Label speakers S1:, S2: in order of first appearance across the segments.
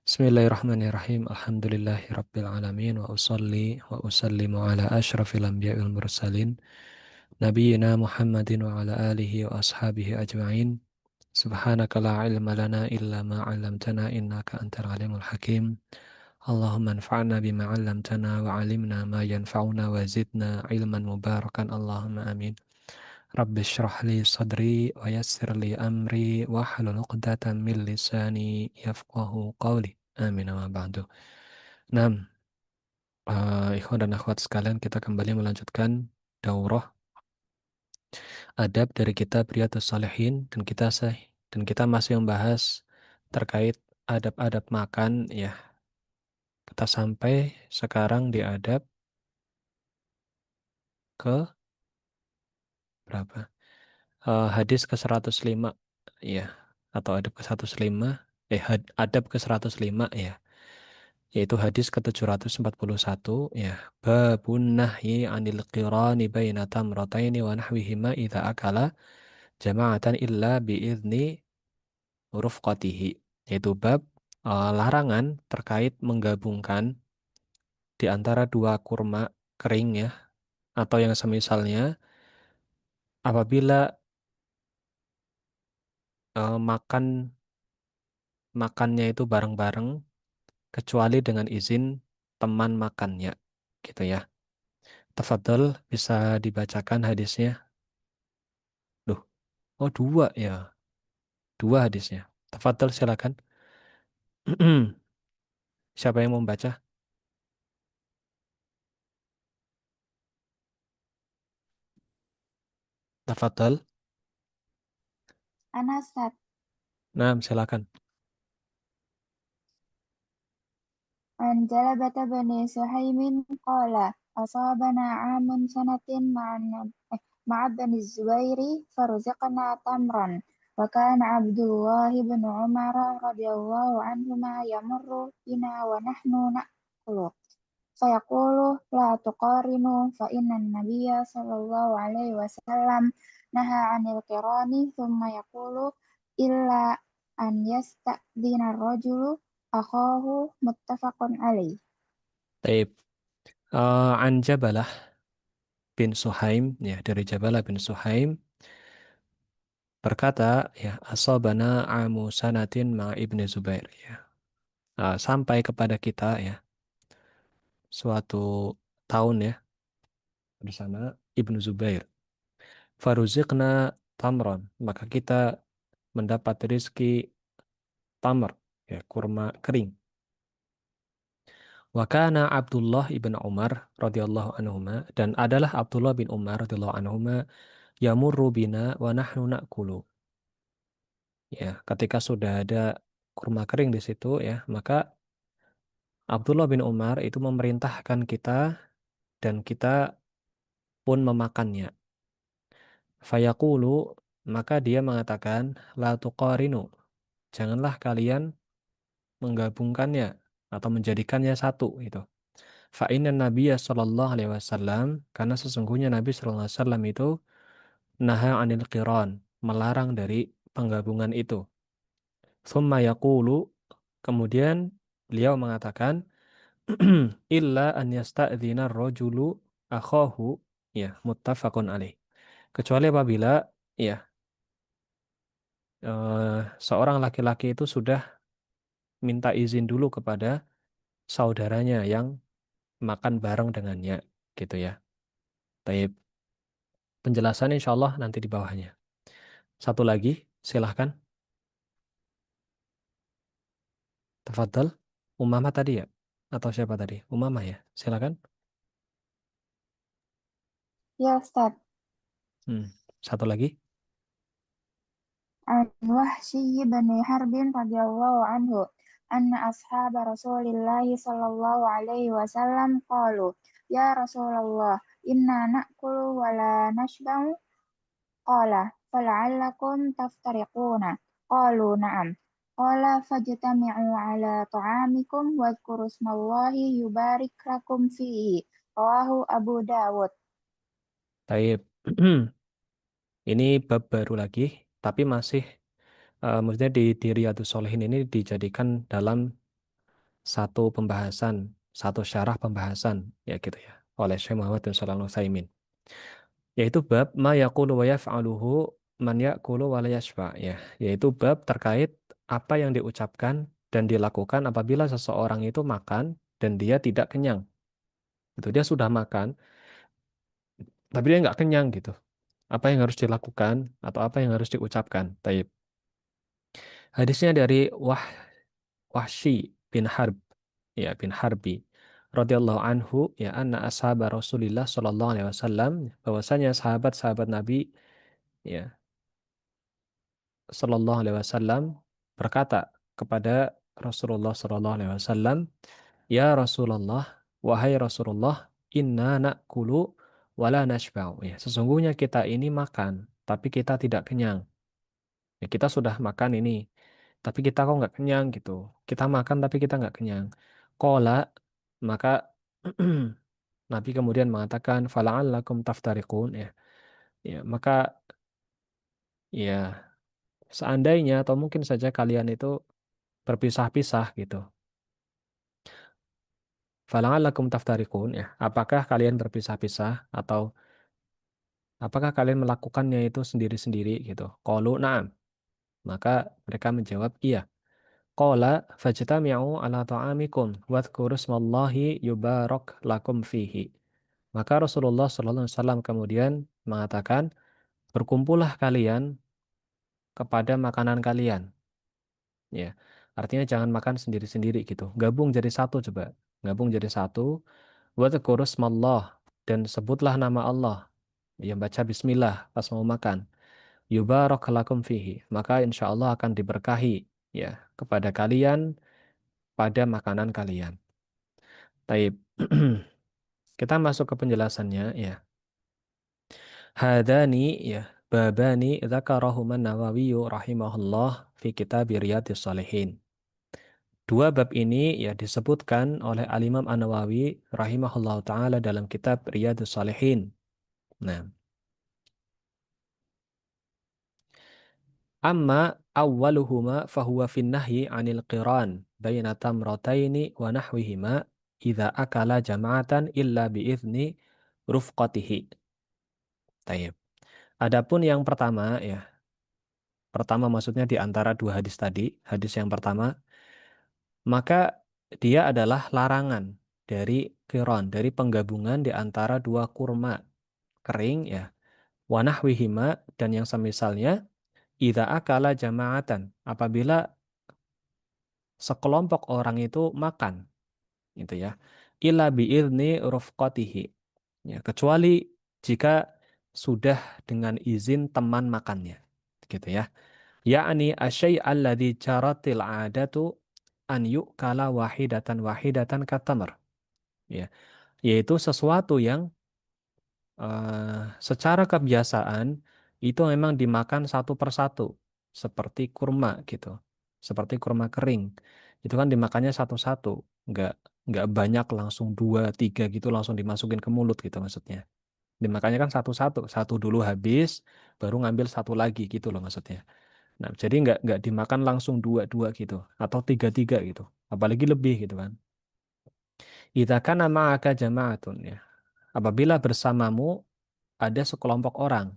S1: Bismillahirrahmanirrahim. Alhamdulillahirabbil alamin wa usalli wa usallimu ala asyrafil anbiya'i wal mursalin nabiyyina Muhammadin wa ala alihi wa ashabihi ajma'in. Subhanaka la ilma lana illa ma 'allamtana innaka antal alimul hakim. Allahumma anfa'na bima 'allamtana wa 'allimna ma yanfa'una wa zidna ilman mubarakan. Allahumma amin. Rabbi shrah li sadri wa yassir li amri wa hlul 'uqdatam min lisani yafqahu qawli. Amin wa ba'du. Nah, ikhwan dan akhwat sekalian, kita kembali melanjutkan daurah adab dari kitab Riyadhus Shalihin dan kita masih membahas terkait adab-adab makan ya. Kita sampai sekarang di adab ke berapa? Hadis ke 105 ya, atau adab ke 105, adab ke 105 ya, yaitu hadis ke 741 ya. Babun nahyi anil qirani baina tamrataini wa nahwihima idza akala jama'atan illa biizni rufqatihi, yaitu bab larangan terkait menggabungkan di antara dua kurma kering ya, atau yang semisalnya apabila makan makannya itu bareng-bareng kecuali dengan izin teman makannya gitu ya. Tafadhol, bisa dibacakan hadisnya. Duh, oh dua ya. Dua hadisnya. Tafadhol silakan. Siapa yang mau membaca? Tafadhol.
S2: Anasat
S1: Nah, silakan.
S2: an Jalabata bani Suhaimin qala asabana amun sanatin ma'a bani Zubairi faruziqna tamran wa kana Abdullah ibn Umar radhiyallahu anhuma yamurru bina wa nahnu na'kulu fayaqulu la tuqarinu fa inna nabiyya sallallahu alaihi wasallam naha 'anil qirani thumma yaqulu illa an yasta'dina ar-rajulu akhahu muttafaqun alaih.
S1: Taib. An Jabalah bin Suhaim ya, dari Jabalah bin Suhaim berkata ya, asabana amu sanatin ma ibni Zubair ya. Sampai kepada kita ya suatu tahun ya bersama Ibnu Zubair. Faruziqna tamron, maka kita mendapat rezeki tamr ya, kurma kering. Wa kana Abdullah ibn Umar radhiyallahu anhuma, dan adalah Abdullah bin Umar radhiyallahu anhuma yamurru bina wa nahnu na'kulu. Ya, ketika sudah ada kurma kering di situ ya, maka Abdullah bin Umar itu memerintahkan kita dan kita pun memakannya. Fayaqulu, maka dia mengatakan, la tuqarinu, janganlah kalian menggabungkannya atau menjadikannya satu itu. Fa inna Nabiyya sallallahu alaihi wasallam, karena sesungguhnya Nabi sallallahu alaihi wasallam itu naha anil qiran, melarang dari penggabungan itu. Tsumma yaqulu, kemudian beliau mengatakan, illa an yasta'dzina ar-rajulu akhahu, ya, muttafaqun alaih. Kecuali apabila ya seorang laki-laki itu sudah minta izin dulu kepada saudaranya yang makan bareng dengannya gitu ya. Taib. Penjelasan insya Allah nanti di bawahnya. Satu lagi, silahkan. Tafadhal. Umama tadi ya? Atau siapa tadi? Umama ya? Silahkan.
S2: Ya Ustaz,
S1: Hmm. Satu lagi.
S2: an Wahsy bin Harbin radhiyallahu anhu anna ashab Rasulillah sallallahu alaihi wasallam qalu ya Rasulullah inna na'kulu wa la nashba'u qala fala'allakum taftariquna qalu na'am qala fajtami'u ala ta'amikum wadhkuru ismallahi yubarik lakum fihi rawahu Abu Dawud.
S1: Taib. Ini bab baru lagi, tapi masih maksudnya di Riyadhus Shalihin ini dijadikan dalam satu pembahasan, satu syarah pembahasan ya gitu ya oleh Syekh Muhammad bin Shalih Al-Utsaimin, yaitu bab ma yaqulu wa yaf'aluhu man ya'kulu wa la yashba ya, yaitu bab terkait apa yang diucapkan dan dilakukan apabila seseorang itu makan dan dia tidak kenyang. Itu dia sudah makan tapi dia nggak kenyang gitu. Apa yang harus dilakukan atau apa yang harus diucapkan? Taib. Hadisnya dari Wahsy bin Harb ya bin Harbi radhiyallahu anhu ya anna ashab Rasulillah sallallahu alaihi wasallam, bahwasanya sahabat-sahabat Nabi ya sallallahu alaihi wasallam berkata kepada Rasulullah sallallahu alaihi wasallam, "Ya Rasulullah, wahai Rasulullah, inna na'kulu wala nashba'u." Ya, sesungguhnya kita ini makan tapi kita tidak kenyang. Ya, kita sudah makan ini, tapi kita kok nggak kenyang gitu. Kita makan tapi kita nggak kenyang. Kola, maka Nabi kemudian mengatakan, fala'allakum taftariqun ya. Ya, maka ya seandainya atau mungkin saja kalian itu berpisah-pisah gitu. Fala'allakum taftariqun ya. Apakah kalian berpisah-pisah atau apakah kalian melakukannya itu sendiri-sendiri gitu. Qalu na'am. Maka mereka menjawab iya. Qala fajtami'u ala ta'amikum wadhkuru smallahi yubarak lakum fihi. Maka Rasulullah sallallahu alaihi wasallam kemudian mengatakan, berkumpullah kalian kepada makanan kalian. Ya, artinya jangan makan sendiri-sendiri gitu. Gabung jadi satu coba. Gabung jadi satu. Wadhkuru smallah, dan sebutlah nama Allah. Yang baca bismillah pas mau makan. Yubarak lakum fihi. Maka insya Allah akan diberkahi ya kepada kalian pada makanan kalian. Taib. Kita masuk ke penjelasannya ya. Hadani ya babani dzakarahuma Nawawi rahimahullah fi kitab Riyadhis Shalihin. Dua bab ini ya disebutkan oleh Al-Imam An-Nawawi rahimahullah taala dalam kitab Riyadhus Shalihin. Nah, amma awwaluhuma fahuwa fin nahyi 'anil qiran baina tamrataini wa nahwihima idza akala jama'atan illa bi idzni rufqatihi. Taib. Adapun yang pertama ya, pertama maksudnya di antara dua hadis tadi, hadis yang pertama, maka dia adalah larangan dari qiran, dari penggabungan di antara dua kurma kering ya, wanah wihima dan yang semisalnya, idza akala jama'atan, apabila sekelompok orang itu makan, gitu ya, illa bi'izni rufqatihi, ya, kecuali jika sudah dengan izin teman makannya, gitu ya. Yakni asyai alladzi jaratil adatu an yu'kala wahidatan wahidatan katamr, ya, yaitu sesuatu yang secara kebiasaan itu memang dimakan satu persatu seperti kurma gitu, seperti kurma kering itu kan dimakannya satu-satu, nggak nggak banyak langsung dua tiga gitu langsung dimasukin ke mulut gitu maksudnya, dimakannya kan satu-satu, satu dulu habis baru ngambil satu lagi gitu loh maksudnya. Nah, jadi nggak dimakan langsung dua-dua gitu atau tiga-tiga gitu. Apalagi lebih gitu kan. Idza kana ma'aka jama'atun ya. Apabila bersamamu ada sekelompok orang,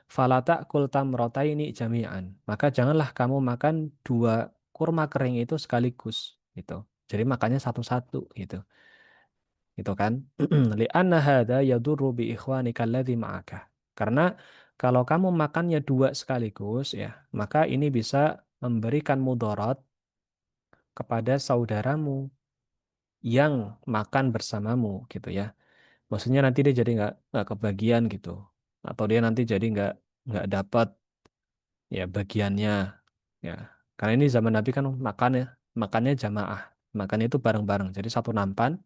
S1: fala ta'kul tamrataini jami'an. Maka janganlah kamu makan dua kurma kering itu sekaligus gitu. Jadi makannya satu-satu gitu. Gitu kan? Li'anna hadza yadurru bi ikhwanika alladzi ma'aka. Karena kalau kamu makannya dua sekaligus ya, maka ini bisa memberikan mudarat kepada saudaramu yang makan bersamamu gitu ya. Maksudnya nanti dia jadi nggak kebagian gitu, atau dia nanti jadi nggak dapat ya bagiannya ya. Karena ini zaman Nabi kan makannya jamaah, makannya itu bareng-bareng. Jadi satu nampan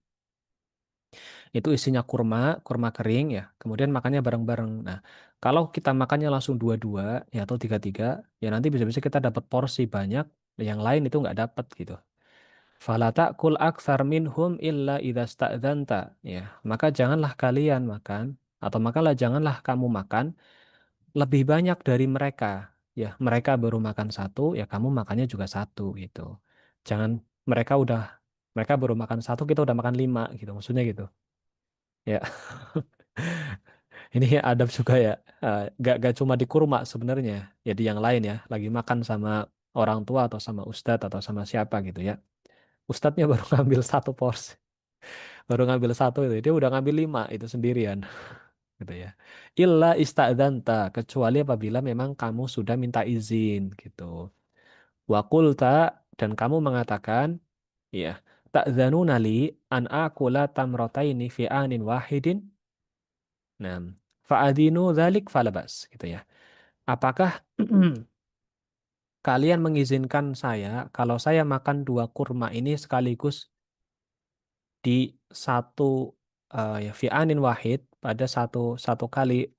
S1: itu isinya kurma, kurma kering ya. Kemudian makannya bareng-bareng. Nah, kalau kita makannya langsung dua-dua ya atau tiga-tiga, ya nanti bisa-bisa kita dapat porsi banyak, yang lain itu nggak dapat gitu. Fala ta'kul aktsar minhum illa idza sta'dzanta. Ya, maka janganlah kalian makan atau makalah janganlah kamu makan lebih banyak dari mereka. Ya, mereka baru makan satu, ya kamu makannya juga satu gitu. Jangan mereka udah Mereka baru makan satu, kita udah makan lima gitu, maksudnya gitu. Ya, ini adab juga ya. Gak cuma di kurma sebenarnya, ya di yang lain ya. Lagi makan sama orang tua atau sama ustadz atau sama siapa gitu ya. Ustadznya baru ngambil satu porsi, baru ngambil satu itu, dia udah ngambil lima itu sendirian, gitu ya. Illa ista'dzanta, kecuali apabila memang kamu sudah minta izin gitu. Wa qulta, dan kamu mengatakan, ya, ta'dzanuna li an akula tamrataini fi anin wahidin. Nah, fa'adinu dzalik falabas gitu ya. Apakah kalian mengizinkan saya kalau saya makan dua kurma ini sekaligus di satu ya fi anin wahid, pada satu satu kali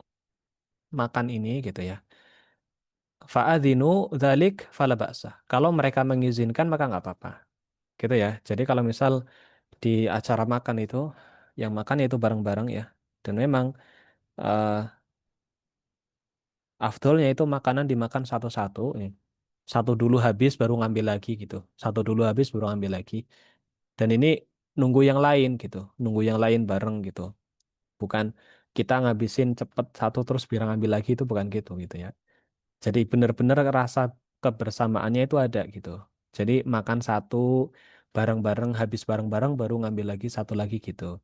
S1: makan ini gitu ya. Fa'adinu dzalik falabasa. Kalau mereka mengizinkan maka nggak apa-apa. Gitu ya. Jadi kalau misal di acara makan itu yang makan itu bareng-bareng ya. Dan memang eh, afdolnya itu makanan dimakan satu-satu. Satu dulu habis baru ngambil lagi gitu. Satu dulu habis baru ngambil lagi. Dan ini nunggu yang lain gitu. Nunggu yang lain bareng gitu. Bukan kita ngabisin cepet satu terus biar ngambil lagi, itu bukan gitu gitu ya. Jadi benar-benar rasa kebersamaannya itu ada gitu. Jadi makan satu bareng-bareng, habis bareng-bareng baru ngambil lagi satu lagi gitu.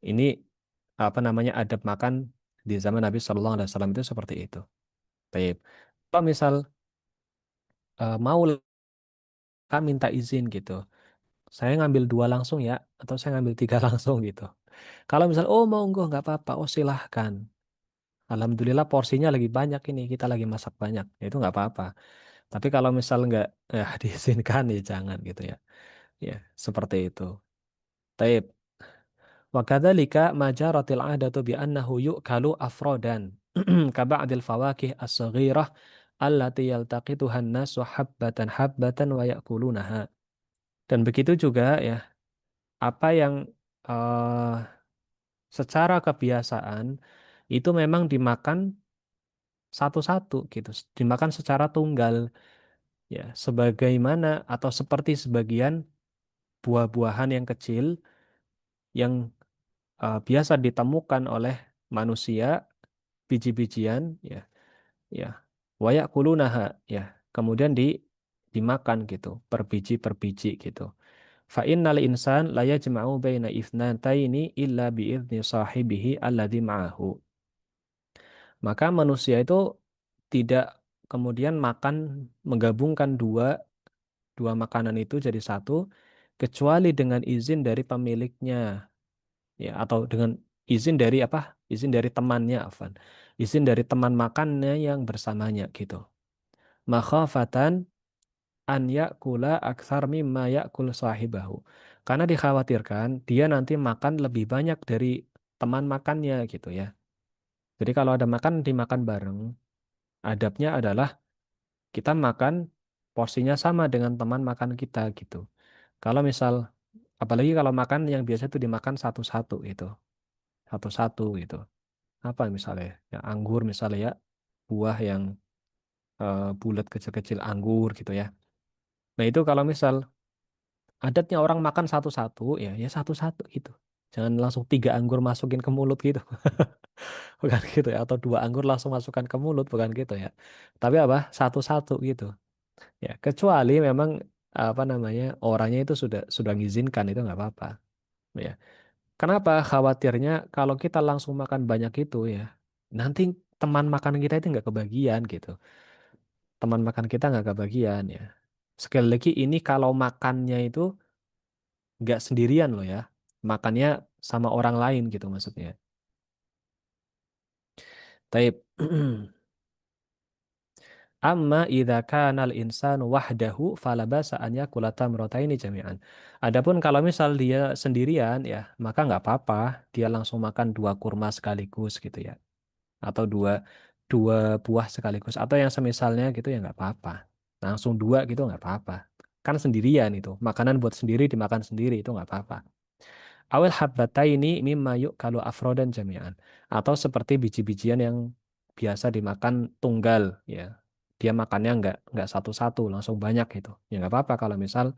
S1: Ini apa namanya adab makan di zaman Nabi Shallallahu Alaihi Wasallam itu seperti itu. Baik. Kalau misal mau minta izin gitu. Saya ngambil dua langsung ya, atau saya ngambil tiga langsung gitu. Kalau misal, oh monggo nggak apa-apa, oh silahkan. Alhamdulillah porsinya lagi banyak ini, kita lagi masak banyak, ya itu nggak apa-apa. Tapi kalau misal nggak diizinkan ya jangan gitu ya. Ya, seperti itu. Taib. Wa kadzalika ma jaratil 'adatu bi annahu yu'kalu afrodan ka ba'dil fawakih as-saghirah allati yaltaqituha an-nasu habbatan habbatan wa ya'kulunaha. Dan begitu juga ya, apa yang eh, secara kebiasaan itu memang dimakan satu-satu gitu, dimakan secara tunggal ya, sebagaimana atau seperti sebagian buah-buahan yang kecil yang biasa ditemukan oleh manusia, biji-bijian ya, ya, wayak kulunaha ya, kemudian dimakan gitu, per biji gitu. Fa innal insan la yajma'u baina itsnataini illa bi idzni sahibihi alladzi ma'ahu. Maka manusia itu tidak kemudian makan, menggabungkan dua dua makanan itu jadi satu kecuali dengan izin dari pemiliknya ya, atau dengan izin dari apa? Izin dari temannya, Afan. Izin dari teman makannya yang bersamanya gitu. Makhafatan an yakula aktsar mimma yakul sahibahu. Karena dikhawatirkan dia nanti makan lebih banyak dari teman makannya gitu ya. Jadi kalau ada makan dimakan bareng, adabnya adalah kita makan porsinya sama dengan teman makan kita gitu. Kalau misal, apalagi kalau makan yang biasa itu dimakan satu-satu gitu, satu-satu gitu. Apa misalnya? Ya, anggur misalnya ya, buah yang bulat kecil-kecil anggur gitu ya. Nah itu kalau misal adatnya orang makan satu-satu ya, ya satu-satu gitu. Jangan langsung tiga anggur masukin ke mulut gitu, bukan gitu ya. Atau dua anggur langsung masukkan ke mulut, bukan gitu ya. Tapi apa? Satu-satu gitu. Ya, kecuali memang apa namanya orangnya itu sudah mengizinkan itu nggak apa-apa. Ya, kenapa? Khawatirnya kalau kita langsung makan banyak itu ya, nanti teman makan kita itu nggak kebagian gitu. Teman makan kita nggak kebagian ya. Sekali lagi ini kalau makannya itu nggak sendirian loh ya, makannya sama orang lain gitu maksudnya. Taib. Amma idza kana al-insanu wahdahu fala basa an yakula tamrataini jami'an. Adapun kalau misal dia sendirian ya, maka nggak apa-apa dia langsung makan dua kurma sekaligus gitu ya. Atau dua dua buah sekaligus atau yang semisalnya gitu ya nggak apa-apa. Langsung dua gitu nggak apa-apa. Kan sendirian itu. Makanan buat sendiri dimakan sendiri itu nggak apa-apa. Awil habbataini mimma kalau afrodan jami'an. Atau seperti biji-bijian yang biasa dimakan tunggal ya. Dia makannya nggak satu-satu langsung banyak gitu. Ya nggak apa-apa kalau misal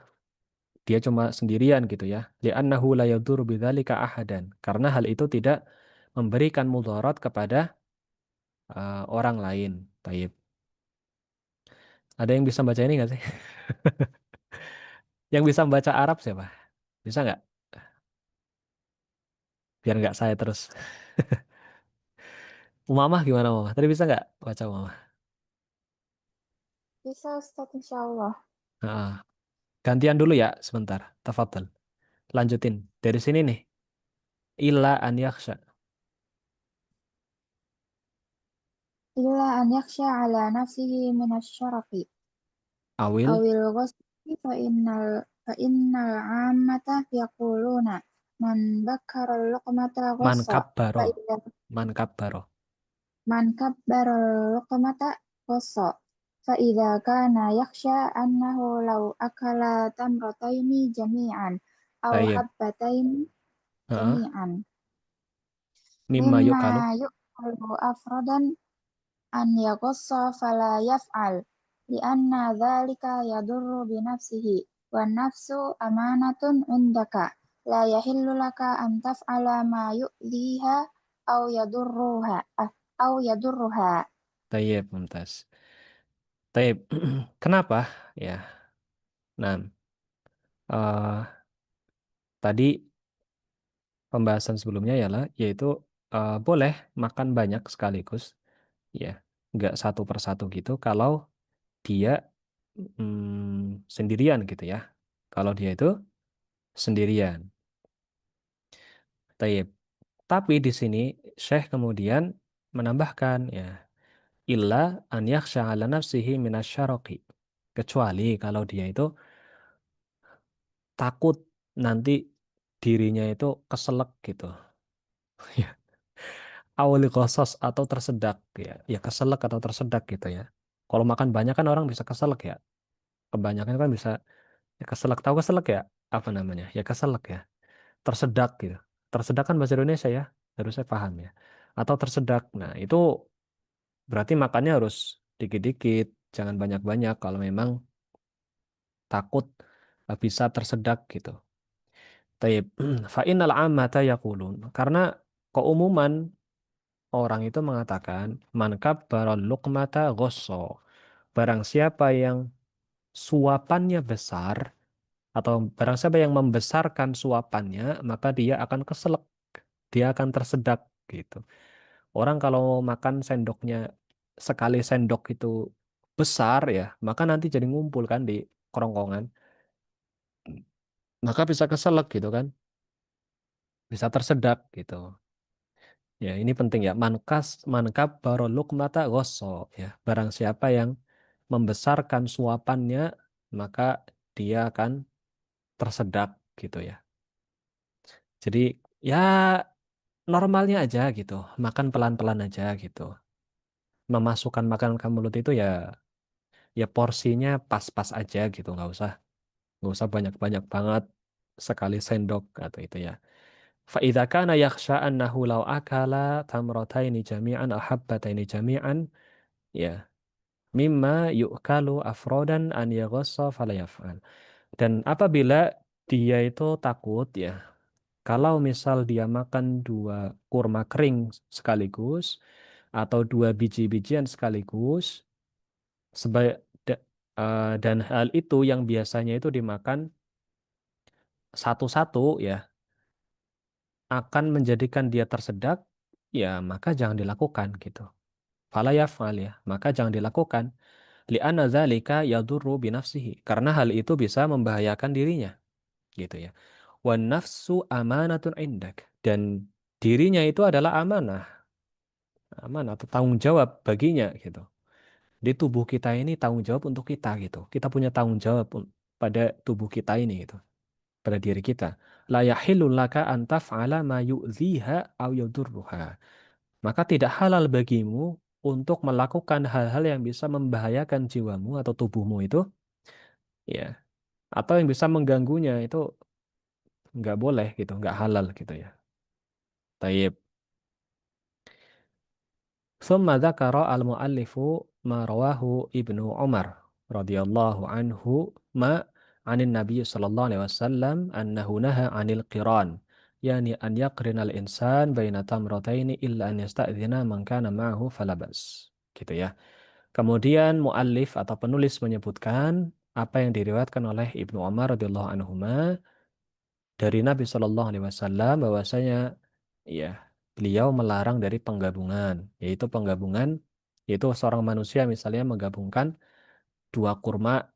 S1: dia cuma sendirian gitu ya. Li'annahu la yadurru bidzalika ahadan. Karena hal itu tidak memberikan mudarat kepada orang lain. Taib. Ada yang bisa baca ini nggak sih? Yang bisa membaca Arab siapa? Bisa nggak? Biar nggak saya terus. Umamah gimana Umamah? Tadi bisa nggak baca Umamah?
S2: Bisa Ustaz insyaallah.
S1: Nah, gantian dulu ya sebentar. Tafadhal. Lanjutin. Dari sini nih. Illa an yakhsha.
S2: Illa an yakhsha ala nafsihi minasyaraqi
S1: Awil
S2: awil ghasbi fa innal 'ammata yaquluna man bakkara luqmata
S1: man
S2: ghassa fa
S1: kabbaro.
S2: idza
S1: Man kabbaro.
S2: man kabbara luqmata ghassa fa idza kana yakhsha annahu law akala tamrataini jami'an aw
S1: Tayyib.
S2: habbataini
S1: Heeh.
S2: jami'an
S1: Mimma
S2: mimma
S1: yukalu.
S2: yu'kalu afradan an yaqussa fala yaf'al li'anna dhalika yadurru binafsihi wan nafsu amanatun indaka la yahillu laka an taf'ala ma yu'dhiha aw yadurruha aw yadurruha.
S1: Tayyib. Mumtaz. Tayyib. Kenapa? Ya. Nah, tadi pembahasan sebelumnya ialah yaitu boleh makan banyak sekaligus, ya, nggak satu persatu gitu. Kalau dia sendirian gitu ya. Kalau dia itu sendirian. Taib. Tapi di sini Syekh kemudian menambahkan ya, illa an yakhsha ala nafsihi minasyaraqi. Kecuali kalau dia itu takut nanti dirinya itu keselak gitu. Awli qasas atau tersedak ya. Ya keselak atau tersedak gitu ya. Kalau makan banyak kan orang bisa keselak ya. Kebanyakan kan bisa ya keselak. Tahu keselak ya? Apa namanya? Ya keselak ya. Tersedak gitu. Tersedak kan bahasa Indonesia ya, harusnya paham ya. Atau tersedak. Nah, itu berarti makannya harus dikit-dikit, jangan banyak-banyak kalau memang takut bisa tersedak gitu. Taib. Fa innal ammata yaqulun. Karena keumuman orang itu mengatakan man kabbara luqmata ghosso. Barang siapa yang suapannya besar atau barang siapa yang membesarkan suapannya, maka dia akan keselak, dia akan tersedak gitu. Orang kalau makan sendoknya sekali sendok itu besar ya, maka nanti jadi ngumpul kan di kerongkongan. Maka bisa keselak gitu kan, bisa tersedak gitu. Ya, ini penting ya. Mankab baroluk mata goso ya. Barang siapa yang membesarkan suapannya, maka dia akan tersedak gitu ya. Jadi ya normalnya aja gitu. Makan pelan-pelan aja gitu. Memasukkan makanan ke mulut itu ya porsinya pas-pas aja gitu, nggak usah banyak-banyak banget sekali sendok atau itu ya. Fa idza kana yakhsha annahu law akala tamrataini jami'an aw habbataini jami'an ya mimma yu'kalu afrodan an yaghassa fala yaf'al. Dan apabila dia itu takut ya, kalau misal dia makan dua kurma kering sekaligus atau dua biji-bijian sekaligus, sebaik dan hal itu yang biasanya itu dimakan satu-satu ya akan menjadikan dia tersedak, ya maka jangan dilakukan gitu. Fala yaf'al ya, maka jangan dilakukan. Li'anna dzalika yadurru binafsihi. Karena hal itu bisa membahayakan dirinya gitu ya. Wan nafsu amanatun indak. Dan dirinya itu adalah amanah, amanah atau tanggung jawab baginya gitu. Di tubuh kita ini tanggung jawab untuk kita gitu. Kita punya tanggung jawab pada tubuh kita ini gitu, pada diri kita. La yahillu laka an taf'ala ma yu'dhiha aw yadurruha. Maka tidak halal bagimu untuk melakukan hal-hal yang bisa membahayakan jiwamu atau tubuhmu itu, ya, atau yang bisa mengganggunya itu nggak boleh gitu, nggak halal gitu ya. Taib. ثم ذكر المؤلف ما رواه ابن عمر radhiyallahu anhu ma anin Nabi sallallahu alaihi wasallam annahu naha anil qiran, yani an yaqrina al-insan baina tamrataini illa an yasta'dzina man kana ma'ahu falabas. Gitu ya. Kemudian muallif atau penulis menyebutkan apa yang diriwayatkan oleh Ibnu Umar radhiyallahu anhuma dari Nabi Shallallahu Alaihi Wasallam bahwasanya ya beliau melarang dari penggabungan, yaitu seorang manusia misalnya menggabungkan dua kurma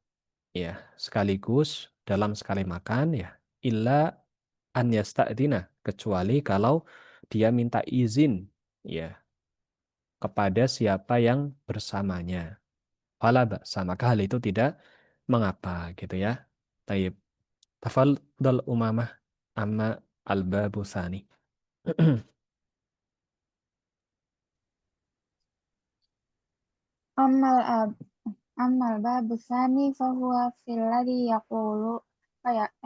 S1: ya sekaligus dalam sekali makan ya illa an yasta'dina, kecuali kalau dia minta izin ya kepada siapa yang bersamanya. Fala ba'sa, maka hal itu tidak mengapa gitu ya. Taib. Tafadhal Umamah amma al-babu tsani.
S2: Amal ab amal babu tsani fahuwa fil ladzi yaqulu kayak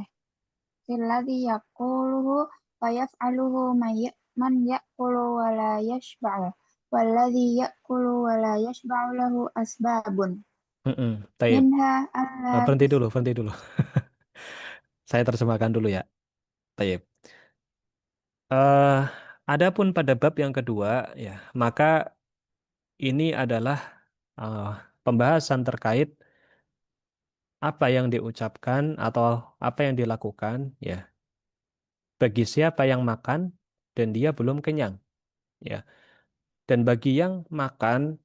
S2: fil ladzi yaquluhu fayaf'aluhu man ya'kulu wa la yashba'u walladzi ya'kulu wa la yashba'u lahu asbabun
S1: Taib.
S2: minha alla
S1: Berhenti dulu, berhenti dulu. Saya terjemahkan dulu ya. Taib. Eh, Adapun pada bab yang kedua ya, maka ini adalah eh, pembahasan terkait apa yang diucapkan atau apa yang dilakukan ya bagi siapa yang makan dan dia belum kenyang ya. Dan bagi yang makan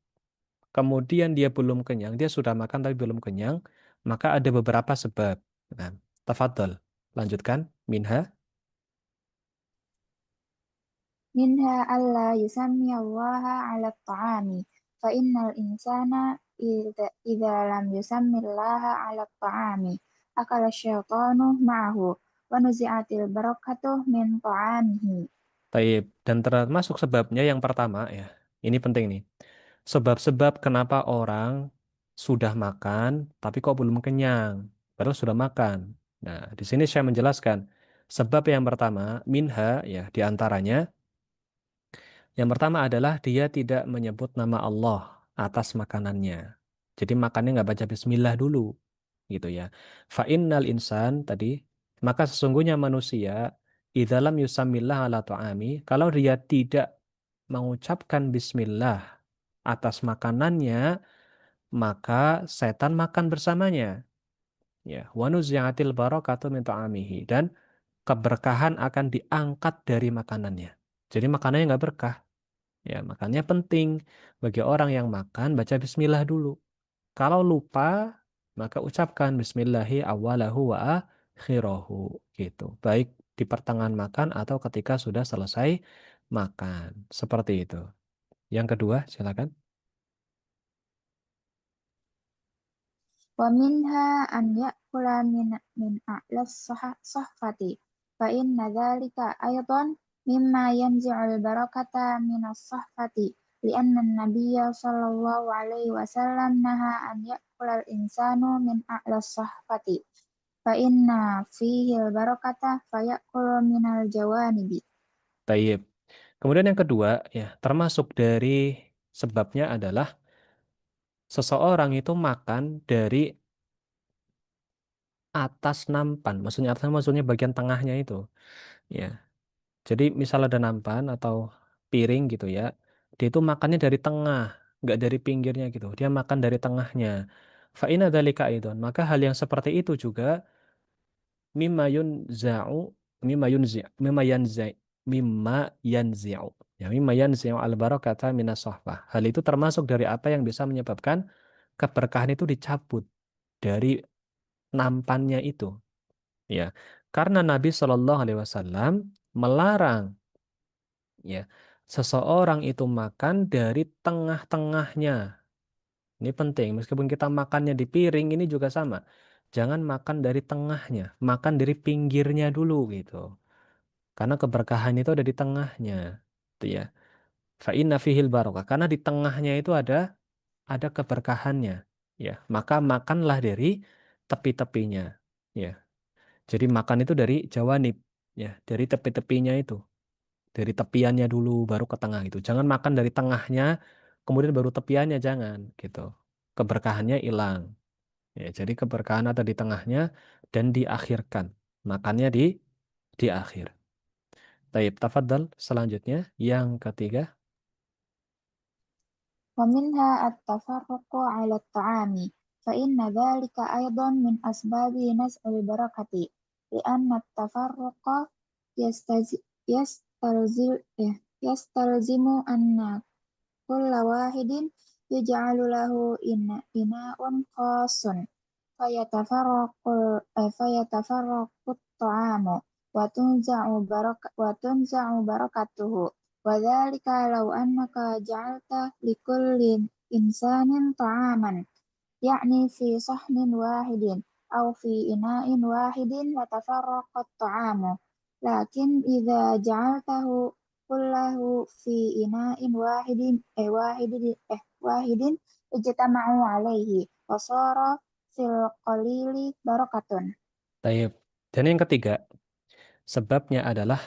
S1: kemudian dia belum kenyang, dia sudah makan tapi belum kenyang, maka ada beberapa sebab. Nah, tafadhol, lanjutkan. Minha.
S2: minha alla yusammi Allah 'ala at-ta'ami fa innal insana idza lam yusammi Allah 'ala at-ta'ami akala syaitanu ma'ahu wa nuzi'atil barakatuh min ta'amihi.
S1: Taib. Dan termasuk sebabnya yang pertama ya, ini penting nih. Sebab-sebab kenapa orang sudah makan tapi kok belum kenyang, padahal sudah makan. Nah, di sini saya menjelaskan sebab yang pertama, minha ya, di antaranya. Yang pertama adalah dia tidak menyebut nama Allah atas makanannya. Jadi makannya nggak baca bismillah dulu, gitu ya. Fa innal insan tadi, maka sesungguhnya manusia idzalam yusammillah ala ta'ami, kalau dia tidak mengucapkan bismillah atas makanannya, maka setan makan bersamanya. Ya, wa nuzi'atil barakatu min ta'amihi, dan keberkahan akan diangkat dari makanannya. Jadi makanannya nggak berkah. Ya, makanya penting bagi orang yang makan baca bismillah dulu. Kalau lupa, maka ucapkan bismillahi awwalahu wa akhirahu gitu. Baik di pertengahan makan atau ketika sudah selesai makan. Seperti itu. Yang kedua, silakan.
S2: Wa minha an ya'kula min a'las sahfati fa inna dzalika aydan mimma yanzi'ul barakata minas sahfati li'anna an-nabiyya sallallahu alaihi wasallam naha an ya'kula al-insanu min a'las sahfati fa inna fihi al-barakata fa ya'kulu minal jawanibi.
S1: Tayyib. Kemudian yang kedua, ya, termasuk dari sebabnya adalah seseorang itu makan dari atas nampan. Maksudnya atas maksudnya bagian tengahnya itu. Ya. Jadi misal ada nampan atau piring gitu ya, dia itu makannya dari tengah, nggak dari pinggirnya gitu. Dia makan dari tengahnya. Fa'ina dzalika aidon. Maka hal yang seperti itu juga mimma yunza'u mimma yunzi mimma yanzi mimma yanzi'u. Ya, mimma yanzi'u al barakata minas sohbah. Hal itu termasuk dari apa yang bisa menyebabkan keberkahan itu dicabut dari nampannya itu. Ya, karena Nabi Shallallahu Alaihi Wasallam melarang ya seseorang itu makan dari tengah-tengahnya. Ini penting, meskipun kita makannya di piring ini juga sama. Jangan makan dari tengahnya, makan dari pinggirnya dulu gitu. Karena keberkahan itu ada di tengahnya. Itu ya. Fa inna fihil barokah. Karena di tengahnya itu ada keberkahannya. Ya, maka makanlah dari tepi-tepinya. Ya. Jadi makan itu dari jawanib, ya, dari tepi-tepinya itu. Dari tepiannya dulu baru ke tengah gitu. Jangan makan dari tengahnya kemudian baru tepiannya, jangan gitu. Keberkahannya hilang. Ya, jadi keberkahan ada di tengahnya dan diakhirkan. Makannya di akhir. Taib, tafadhal selanjutnya yang ketiga.
S2: ومنها التفرق على الطعام فإن ذلك أيضا من أسباب نزع البركة لأن التفرق يستلزم, يستلزم أن كل واحد يجعل له إناء خاص فيتفرق فيتفرق الطعام وتنزع بركته وذلك لو أنك جعلت لكل إنسان طعاما يعني في صحن واحد أو في إناء واحد لتفرق الطعام لكن إذا جعلته كله في إناء واحد اجتمعوا عليه وصار في القليل بركة.
S1: Taib. Dan yang ketiga, sebabnya adalah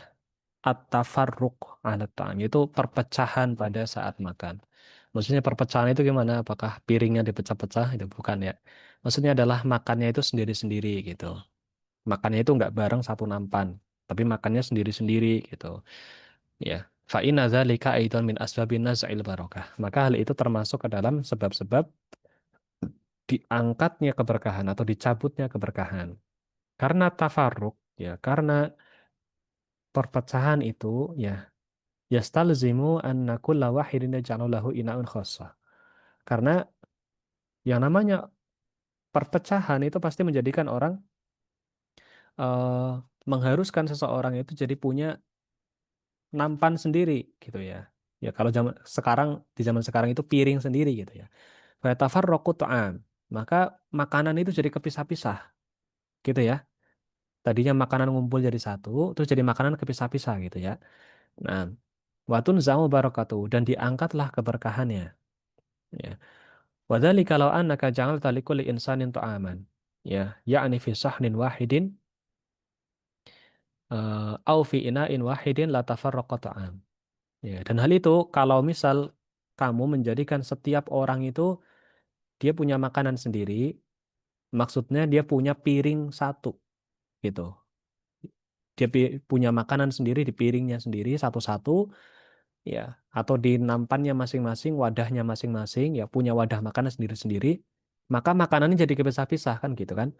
S1: at-tafarruq ala ta'am, yaitu perpecahan pada saat makan. Maksudnya perpecahan itu gimana? Apakah piringnya dipecah-pecah? Itu bukan ya. Maksudnya adalah makannya itu sendiri-sendiri gitu. Makannya itu nggak bareng satu nampan, tapi makannya sendiri-sendiri gitu. Ya. Fa inna dzalika aidan min asbabin naz'il barakah. Maka hal itu termasuk ke dalam sebab-sebab diangkatnya keberkahan atau dicabutnya keberkahan. Karena tafarruq, ya, karena perpecahan itu, ya, yastalzimu anna kulla wahidin yaj'alu lahu ina'un khassah. Karena yang namanya perpecahan itu pasti menjadikan orang eh, mengharuskan seseorang itu jadi punya nampan sendiri gitu ya. Ya kalau zaman sekarang itu piring sendiri gitu ya. Fa tafarraqu ta'am. Maka makanan itu jadi kepisah-pisah gitu ya. Tadinya makanan ngumpul jadi satu, terus jadi makanan kepisah-pisah gitu ya. Nah, watun zamu barakatuh dan diangkatlah keberkahannya. Ya. Wadali kalau annaka ja'alta likulli insanin ta'aman. Ya, yakni fi sahnin wahidin au fi ina'in wahidin la tafarraqa ta'am. Ya, dan hal itu kalau misal kamu menjadikan setiap orang itu dia punya makanan sendiri, maksudnya dia punya piring satu gitu. Dia punya makanan sendiri di piringnya sendiri satu-satu, ya, atau di nampannya masing-masing, wadahnya masing-masing, ya punya wadah makanan sendiri-sendiri, maka makanannya jadi kepisah-pisah kan gitu kan.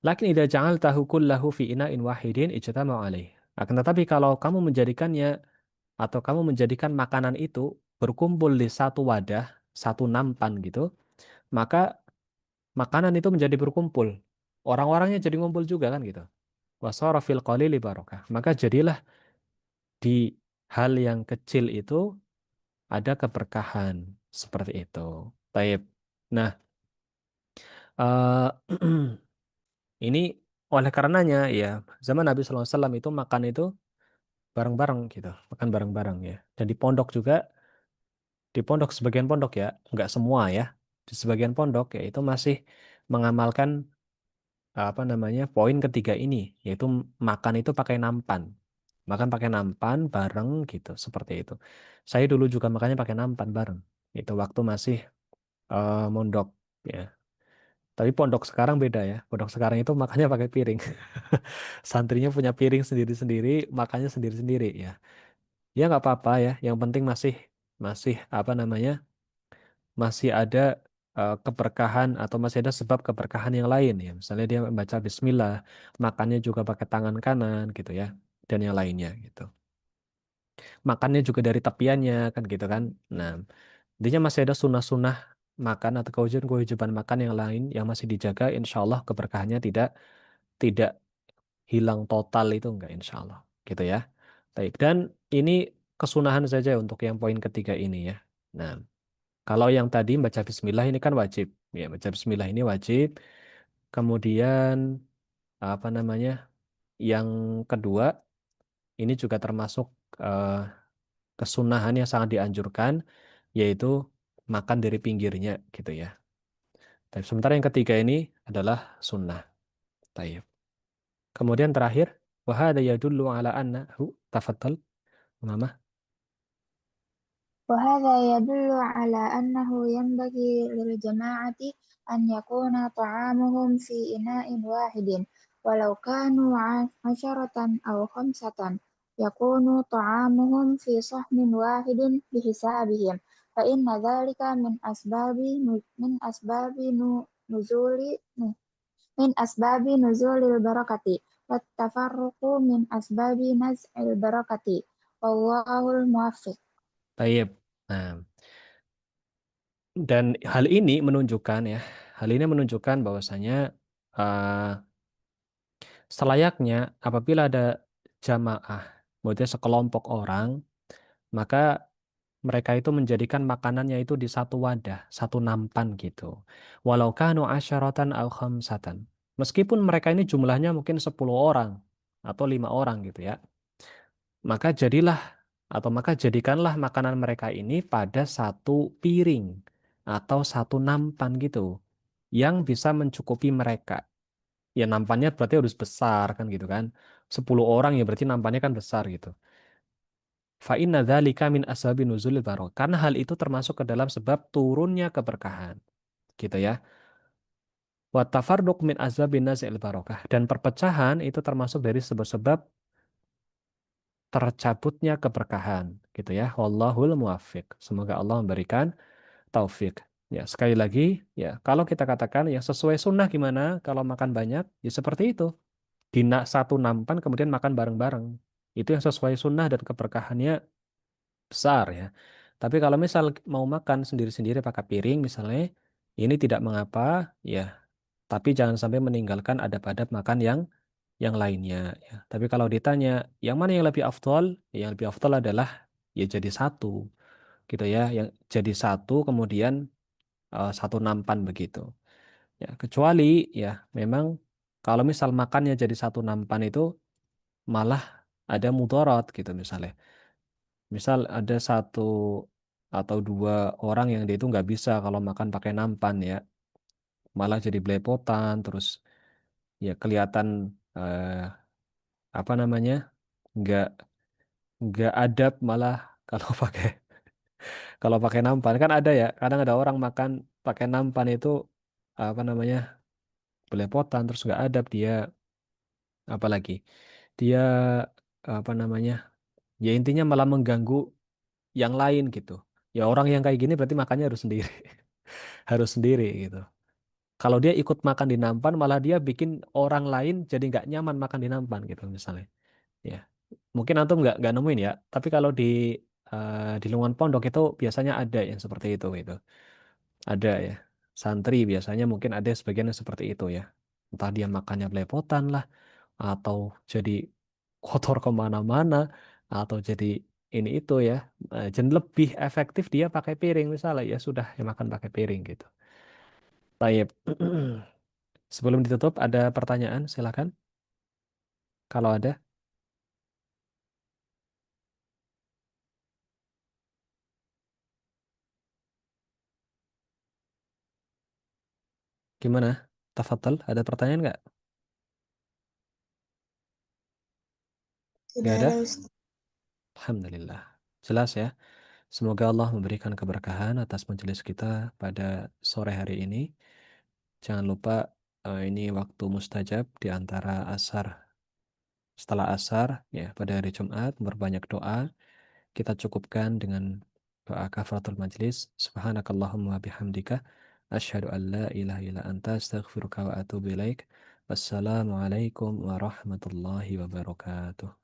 S1: Lakin idza ja'altahu kullahu fi ina'in wahidin ijtama'u alaih. Akan tetapi kalau kamu menjadikannya atau kamu menjadikan makanan itu berkumpul di satu wadah, satu nampan gitu, maka makanan itu menjadi berkumpul. Orang-orangnya jadi ngumpul juga kan gitu. Wasara fil qalili barakah. Maka jadilah di hal yang kecil itu ada keberkahan seperti itu. Taib. Nah, eh, ini oleh karenanya ya zaman Nabi SAW itu makan itu bareng-bareng gitu, makan bareng-bareng ya. Dan di pondok sebagian pondok ya, nggak semua ya. Di sebagian pondok ya itu masih mengamalkan apa namanya poin ketiga ini, yaitu makan itu pakai nampan. Makan pakai nampan bareng gitu, seperti itu. Saya dulu juga makannya pakai nampan bareng. Itu waktu masih mondok ya. Tapi pondok sekarang beda ya. Pondok sekarang itu makannya pakai piring. Santrinya punya piring sendiri-sendiri, makannya sendiri-sendiri ya. Ya nggak apa-apa ya. Yang penting masih masih apa namanya masih ada keberkahan atau masih ada sebab keberkahan yang lain ya. Misalnya dia membaca Bismillah, makannya juga pakai tangan kanan gitu ya, dan yang lainnya gitu. Makannya juga dari tepiannya kan gitu kan. Nah, intinya masih ada sunnah-sunnah makan atau kewajiban-kewajiban makan yang lain yang masih dijaga. Insya Allah keberkahannya tidak tidak hilang total itu enggak insya Allah gitu ya. Baik, dan ini kesunahan saja untuk yang poin ketiga ini ya. Nah, kalau yang tadi baca bismillah ini kan wajib. Ya, baca bismillah ini wajib. Kemudian apa namanya? Yang kedua, ini juga termasuk eh, kesunahan yang sangat dianjurkan, yaitu makan dari pinggirnya gitu ya. Tapi sementara yang ketiga ini adalah sunnah. Tayyib. Kemudian terakhir, wahada yadullu ala annahu tafadhal, Mama.
S2: وهذا يدل على أنه ينبغي للجماعة أن يكون طعامهم في إناء واحد، ولو كانوا عشرة أو خمسة، يكون طعامهم في صحن واحد بحسابهم، فإن ذلك نزول من أسباب نزول البركة، والتفرق من أسباب نزع البركة، والله الموفق.
S1: Tayyib. Nah, dan hal ini menunjukkan bahwasanya eh, selayaknya apabila ada jamaah, maksudnya sekelompok orang, maka mereka itu menjadikan makanannya itu di satu wadah, satu nampan gitu. Walau kanu asyaratan au khamsatan. Meskipun mereka ini jumlahnya mungkin 10 orang atau 5 orang gitu ya. Maka maka jadikanlah makanan mereka ini pada satu piring atau satu nampan gitu yang bisa mencukupi mereka. Ya nampannya berarti harus besar kan gitu kan. 10 orang ya berarti nampannya kan besar gitu. Fa inna dzalika min asbabi nuzulil barokah. Karena hal itu termasuk ke dalam sebab turunnya keberkahan, gitu ya. Wa tafarruq min asbabin nazil barokah. Dan perpecahan itu termasuk dari sebab-sebab tercabutnya keberkahan, gitu ya. Wallahul muwaffiq. Semoga Allah memberikan taufik. Ya, sekali lagi, ya, kalau kita katakan yang sesuai sunnah gimana kalau makan banyak, ya seperti itu. Satu nampan kemudian makan bareng-bareng. Itu yang sesuai sunnah dan keberkahannya besar ya. Tapi kalau misal mau makan sendiri-sendiri pakai piring misalnya, ini tidak mengapa ya. Tapi jangan sampai meninggalkan adab-adab makan yang lainnya ya. Tapi kalau ditanya yang mana yang lebih afdol, ya yang lebih afdol adalah ya jadi satu gitu ya. Yang jadi satu kemudian satu nampan begitu. Ya, kecuali ya memang kalau misal makannya jadi satu nampan itu malah ada mudarat gitu misalnya. Misal ada satu atau dua orang yang dia itu nggak bisa kalau makan pakai nampan ya, malah jadi belepotan, terus ya kelihatan eh, apa namanya nggak nggak adab malah kalau pakai nampan kan ada ya, kadang ada orang makan pakai nampan itu apa namanya belepotan, terus nggak adab dia apalagi dia apa namanya ya intinya malah mengganggu yang lain gitu. Ya orang yang kayak gini berarti makannya harus sendiri. Harus sendiri gitu. Kalau dia ikut makan di nampan, malah dia bikin orang lain jadi nggak nyaman makan di nampan gitu misalnya. Ya, mungkin antum nggak nemuin ya. Tapi kalau di lingkungan pondok itu biasanya ada yang seperti itu gitu. Ada ya. Santri biasanya mungkin ada sebagian yang seperti itu ya. Entah dia makannya belepotan lah, atau jadi kotor kemana-mana, atau jadi ini itu ya. Jadi lebih efektif dia pakai piring misalnya ya sudah ya makan pakai piring gitu. Taib. Sebelum ditutup, ada pertanyaan, silakan. Kalau ada, gimana? Tafadhol, ada pertanyaan nggak?
S2: Tidak
S1: Nggak
S2: ada
S1: ada?
S2: Ustaz.
S1: Alhamdulillah. Jelas ya. Semoga Allah memberikan keberkahan atas majelis kita pada sore hari ini. Jangan lupa ini waktu mustajab di antara setelah asar ya pada hari Jumat berbanyak doa. Kita cukupkan dengan doa kafaratul majlis. Subhanakallahumma bihamdika. Asyhadu an la ilaha illa anta astaghfiruka wa atubu ilaik. Wassalamualaikum warahmatullahi wabarakatuh.